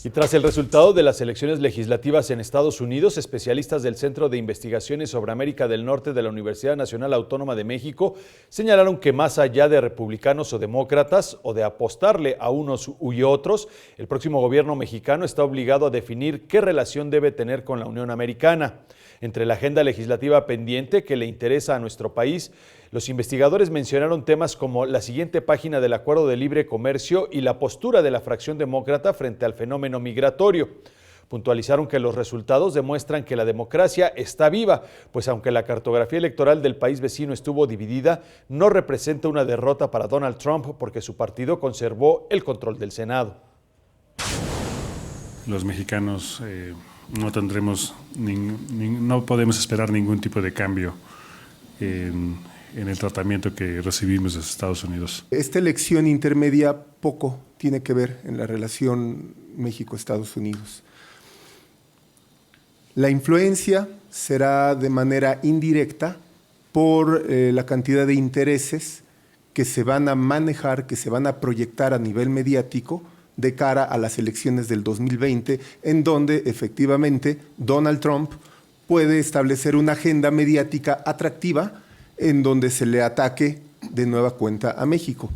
Y tras el resultado de las elecciones legislativas en Estados Unidos, especialistas del Centro de Investigaciones sobre América del Norte de la Universidad Nacional Autónoma de México señalaron que más allá de republicanos o demócratas o de apostarle a unos y otros, el próximo gobierno mexicano está obligado a definir qué relación debe tener con la Unión Americana. Entre la agenda legislativa pendiente que le interesa a nuestro país, los investigadores mencionaron temas como la siguiente página del Acuerdo de Libre Comercio y la postura de la fracción demócrata frente al fenómeno migratorio. Puntualizaron que los resultados demuestran que la democracia está viva, pues aunque la cartografía electoral del país vecino estuvo dividida, no representa una derrota para Donald Trump porque su partido conservó el control del Senado. Los mexicanos no tendremos, no podemos esperar ningún tipo de cambio en el tratamiento que recibimos de Estados Unidos. Esta elección intermedia poco tiene que ver en la relación México-Estados Unidos. La influencia será de manera indirecta por la cantidad de intereses que se van a manejar, que se van a proyectar a nivel mediático de cara a las elecciones del 2020, en donde efectivamente Donald Trump puede establecer una agenda mediática atractiva en donde se le ataque de nueva cuenta a México.